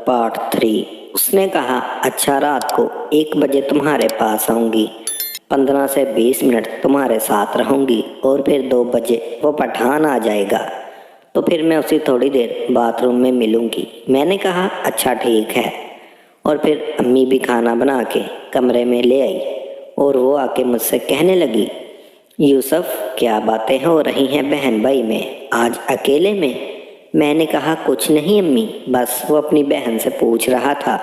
Part 3। उसने कहा, अच्छा रात को 1 बजे तुम्हारे पास आऊँगी, 15 से 20 मिनट तुम्हारे साथ रहूँगी और फिर 2 बजे वो पठान आ जाएगा, तो फिर मैं उसे थोड़ी देर बाथरूम में मिलूँगी। मैंने कहा, अच्छा ठीक है। और फिर अम्मी भी खाना बना के कमरे में ले आई और वो आके मुझसे कहने लगी, यूसुफ क्या बातें हो रही हैं बहन भाई में, आज अकेले में? मैंने कहा, कुछ नहीं अम्मी, बस वो अपनी बहन से पूछ रहा था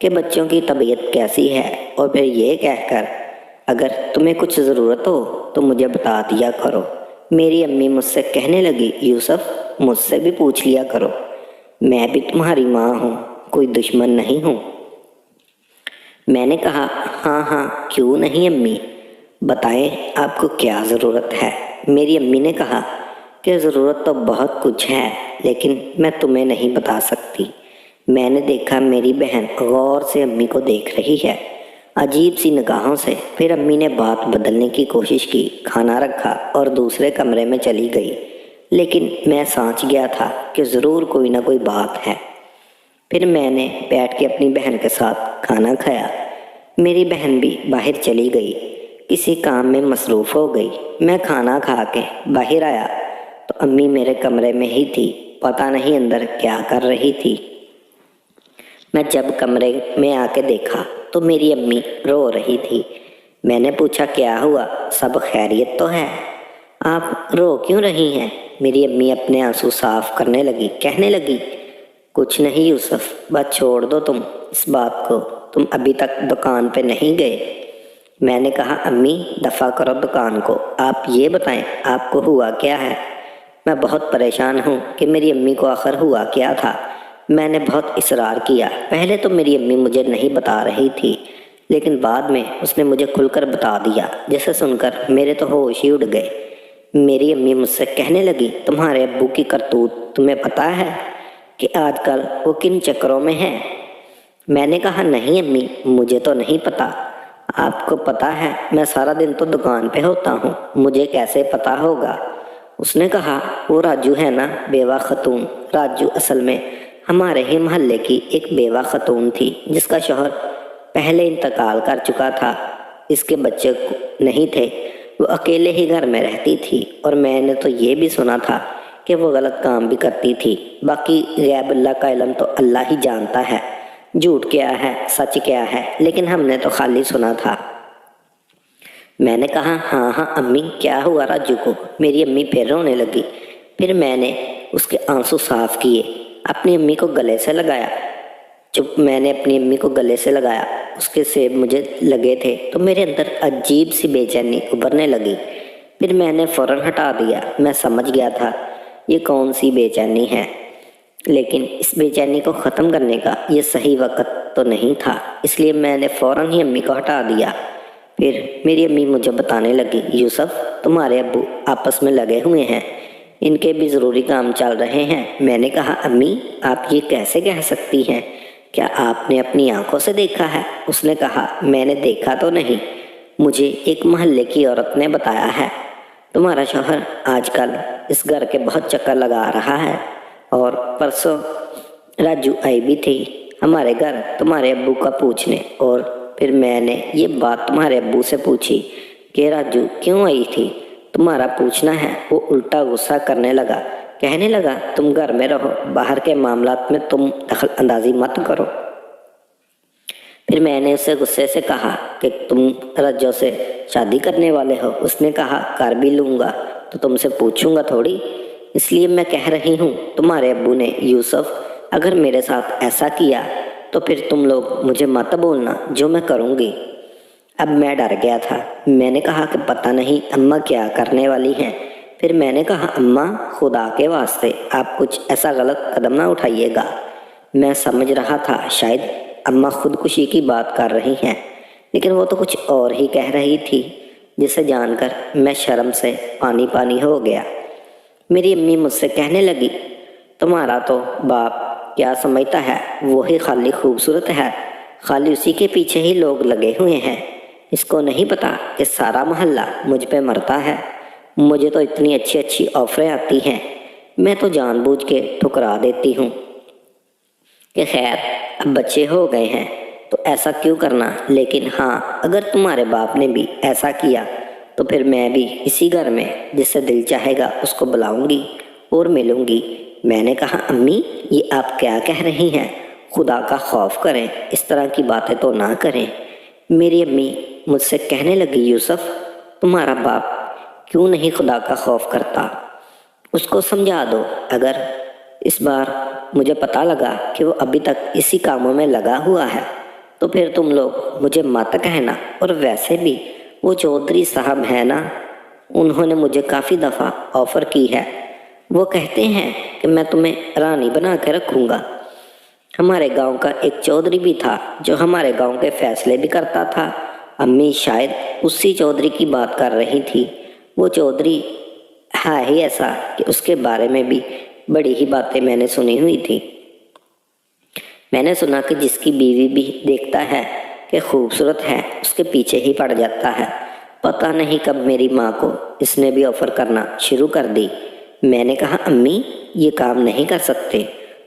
कि बच्चों की तबीयत कैसी है, और फिर ये कहकर, अगर तुम्हें कुछ ज़रूरत हो तो मुझे बता दिया करो। मेरी अम्मी मुझसे कहने लगी, यूसुफ मुझसे भी पूछ लिया करो, मैं भी तुम्हारी माँ हूँ, कोई दुश्मन नहीं हूँ। मैंने कहा, हाँ हाँ क्यों नहीं अम्मी, बताएं आपको क्या ज़रूरत है। मेरी अम्मी ने कहा कि ज़रूरत तो बहुत कुछ है, लेकिन मैं तुम्हें नहीं बता सकती। मैंने देखा मेरी बहन गौर से अम्मी को देख रही है, अजीब सी निगाहों से। फिर अम्मी ने बात बदलने की कोशिश की, खाना रखा और दूसरे कमरे में चली गई, लेकिन मैं समझ गया था कि ज़रूर कोई ना कोई बात है। फिर मैंने बैठ के अपनी बहन के साथ खाना खाया। मेरी बहन भी बाहर चली गई, किसी काम में मसरूफ़ हो गई। मैं खाना खा के बाहर आया तो अम्मी मेरे कमरे में ही थी, पता नहीं अंदर क्या कर रही थी। मैं जब कमरे में आके देखा तो मेरी अम्मी रो रही थी। मैंने पूछा, क्या हुआ, सब खैरियत तो है, आप रो क्यों रही हैं? मेरी अम्मी अपने आंसू साफ करने लगी, कहने लगी, कुछ नहीं यूसुफ, बस छोड़ दो तुम इस बात को, तुम अभी तक दुकान पे नहीं गए। मैंने कहा, अम्मी दफ़ा करो दुकान को, आप ये बताएं आपको हुआ क्या है। मैं बहुत परेशान हूँ कि मेरी अम्मी को आखिर हुआ क्या था। मैंने बहुत इसरार किया। पहले तो मेरी अम्मी मुझे नहीं बता रही थी, लेकिन बाद में उसने मुझे खुलकर बता दिया, जिसे सुनकर मेरे तो होश ही उड़ गए। मेरी अम्मी मुझसे कहने लगी, तुम्हारे अब्बू की करतूत तुम्हें पता है कि आजकल वो किन चक्करों में है? मैंने कहा, नहीं अम्मी, मुझे तो नहीं पता। आपको पता है मैं सारा दिन तो दुकान पे होता हूँ, मुझे कैसे पता होगा? उसने कहा, वो राजू है ना, बेवा खतून। राजू असल में हमारे ही मोहल्ले की एक बेवा खतून थी, जिसका शौहर पहले इंतकाल कर चुका था। इसके बच्चे नहीं थे, वो अकेले ही घर में रहती थी, और मैंने तो ये भी सुना था कि वो गलत काम भी करती थी। बाकी गैब अल्लाह का इल्म तो अल्लाह ही जानता है, झूठ क्या है सच क्या है, लेकिन हमने तो खाली सुना था। मैंने कहा, हाँ हाँ अम्मी, क्या हुआ राजू को? मेरी अम्मी फिर रोने लगी। फिर मैंने उसके आंसू साफ किए, अपनी अम्मी को गले से लगाया। मैंने अपनी अम्मी को गले से लगाया, उसके सेब मुझे लगे थे तो मेरे अंदर अजीब सी बेचैनी उभरने लगी। फिर मैंने फ़ौरन हटा दिया। मैं समझ गया था ये कौन सी बेचैनी है, लेकिन इस बेचैनी को ख़त्म करने का ये सही वक्त तो नहीं था, इसलिए मैंने फ़ौरन ही अम्मी को हटा दिया। फिर मेरी अम्मी मुझे बताने लगी, यूसुफ तुम्हारे अब्बू आपस में लगे हुए हैं, इनके भी ज़रूरी काम चल रहे हैं। मैंने कहा, अम्मी आप ये कैसे कह सकती हैं, क्या आपने अपनी आंखों से देखा है? उसने कहा, मैंने देखा तो नहीं, मुझे एक मोहल्ले की औरत ने बताया है। तुम्हारा शौहर आजकल इस घर के बहुत चक्कर लगा रहा है, और परसों राजू आई भी थी हमारे घर तुम्हारे अब्बू का पूछने, और फिर मैंने ये बात तुम्हारे अब्बू से पूछी कि राजू क्यों आई थी, तुम्हारा पूछना है। वो उल्टा गुस्सा करने लगा, कहने लगा, तुम घर में रहो, बाहर के मामलात में तुम दखल अंदाजी मत करो। फिर मैंने उससे गुस्से से कहा कि तुम रज्जो से शादी करने वाले हो? उसने कहा, कर भी लूँगा तो तुमसे पूछूंगा थोड़ी, इसलिए मैं कह रही हूँ तुम्हारे अब्बू ने। यूसुफ अगर मेरे साथ ऐसा किया तो फिर तुम लोग मुझे मत बोलना जो मैं करूँगी। अब मैं डर गया था। मैंने कहा कि पता नहीं अम्मा क्या करने वाली हैं। फिर मैंने कहा, अम्मा खुदा के वास्ते आप कुछ ऐसा गलत कदम ना उठाइएगा। मैं समझ रहा था शायद अम्मा खुदकुशी की बात कर रही हैं, लेकिन वो तो कुछ और ही कह रही थी, जिसे जानकर मैं शर्म से पानी पानी हो गया। मेरी अम्मी मुझसे कहने लगी, तुम्हारा तो बाप क्या समझता है, वो ही खाली खूबसूरत है, खाली उसी के पीछे ही लोग लगे हुए हैं। इसको नहीं पता कि सारा मोहल्ला मुझ पे मरता है। मुझे तो इतनी अच्छी अच्छी ऑफरें आती हैं, मैं तो जानबूझ के ठुकरा देती हूँ। کہ خیر اب بچے ہو گئے ہیں تو ایسا کیوں کرنا، لیکن ہاں اگر تمہارے باپ نے بھی ایسا کیا تو پھر میں بھی اسی گھر میں جس سے دل چاہے گا اس کو بلاؤں گی اور ملوں گی۔ میں نے کہا امی یہ آپ کیا کہہ رہی ہیں، خدا کا خوف کریں، اس طرح کی باتیں تو نہ کریں۔ میری امی مجھ سے کہنے لگی یوسف تمہارا باپ کیوں نہیں خدا کا خوف کرتا، اس کو سمجھا دو۔ اگر اس بار مجھے پتہ لگا کہ وہ ابھی تک اسی کاموں میں لگا ہوا ہے تو پھر تم لوگ مجھے مت کہنا۔ اور ویسے بھی وہ چودھری صاحب ہیں نا، انہوں نے مجھے کافی دفعہ آفر کی ہے، وہ کہتے ہیں کہ میں تمہیں رانی بنا کے رکھوں گا۔ ہمارے گاؤں کا ایک چودھری بھی تھا جو ہمارے گاؤں کے فیصلے بھی کرتا تھا۔ امی شاید اسی چودھری کی بات کر رہی تھی۔ وہ چودھری ہے ہی ایسا کہ اس کے بارے میں بھی بڑی ہی باتیں میں نے سنی ہوئی تھی۔ میں نے سنا کہ جس کی بیوی بھی دیکھتا ہے کہ خوبصورت ہے اس کے پیچھے ہی پڑ جاتا ہے۔ پتہ نہیں کب میری ماں کو اس نے بھی آفر کرنا شروع کر دی۔ میں نے کہا امی یہ کام نہیں کر سکتے،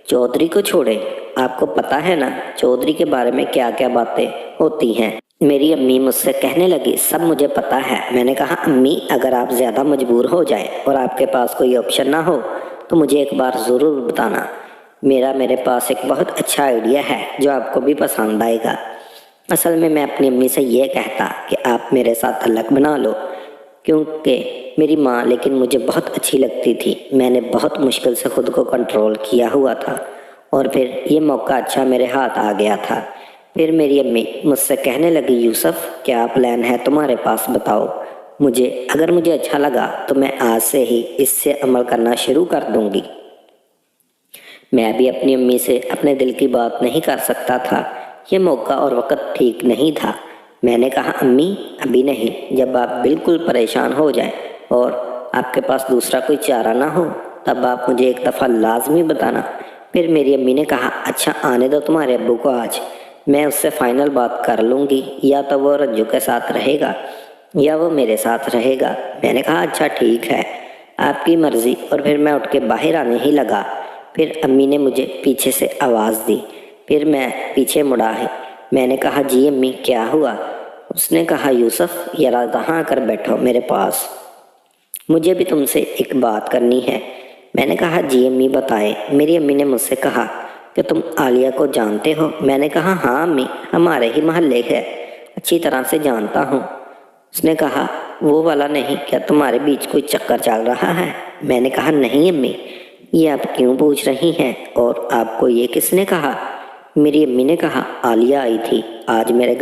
چودھری کو چھوڑیں، آپ کو پتہ ہے نا چودھری کے بارے میں کیا کیا باتیں ہوتی ہیں۔ میری امی مجھ سے کہنے لگی سب مجھے پتہ ہے۔ میں نے کہا امی اگر آپ زیادہ مجبور ہو جائیں اور آپ کے پاس کوئی آپشن نہ ہو تو مجھے ایک بار ضرور بتانا، میرے پاس ایک بہت اچھا آئیڈیا ہے جو آپ کو بھی پسند آئے گا۔ اصل میں اپنی امی سے یہ کہتا کہ آپ میرے ساتھ تعلق بنا لو، کیونکہ میری ماں لیکن مجھے بہت اچھی لگتی تھی۔ میں نے بہت مشکل سے خود کو کنٹرول کیا ہوا تھا اور پھر یہ موقع اچھا میرے ہاتھ آ گیا تھا۔ پھر میری امی مجھ سے کہنے لگی یوسف کیا پلان ہے تمہارے پاس، بتاؤ مجھے، اگر مجھے اچھا لگا تو میں آج سے ہی اس سے عمل کرنا شروع کر دوں گی۔ میں بھی اپنی امی سے اپنے دل کی بات نہیں کر سکتا تھا، یہ موقع اور وقت ٹھیک نہیں تھا۔ میں نے کہا امی ابھی نہیں، جب آپ بالکل پریشان ہو جائیں اور آپ کے پاس دوسرا کوئی چارہ نہ ہو تب آپ مجھے ایک دفعہ لازمی بتانا۔ پھر میری امی نے کہا اچھا آنے دو تمہارے ابو کو، آج میں اس سے فائنل بات کر لوں گی، یا تو وہ رجو کے ساتھ رہے گا یا وہ میرے ساتھ رہے گا۔ میں نے کہا اچھا ٹھیک ہے آپ کی مرضی، اور پھر میں اٹھ کے باہر آنے ہی لگا۔ پھر امی نے مجھے پیچھے سے آواز دی، پھر میں پیچھے مڑا ہے۔ میں نے کہا جی امی کیا ہوا؟ اس نے کہا یوسف ذرا یہاں آ کر بیٹھو میرے پاس، مجھے بھی تم سے ایک بات کرنی ہے۔ میں نے کہا جی امی بتائیں۔ میری امی نے مجھ سے کہا کہ تم عالیہ کو جانتے ہو؟ میں نے کہا ہاں امی، ہمارے ہی محلے ہے، اچھی طرح سے جانتا ہوں۔ اس نے کہا وہ والا نہیں، کیا تمہارے بیچ کوئی چکر چل رہا ہے؟ میں نے کہا نہیں امی، یہ آپ کیوں پوچھ رہی ہیں، اور آپ کو یہ کس نے کہا؟ میری امی نے کہا عالیہ آئی تھی آج میرے گھر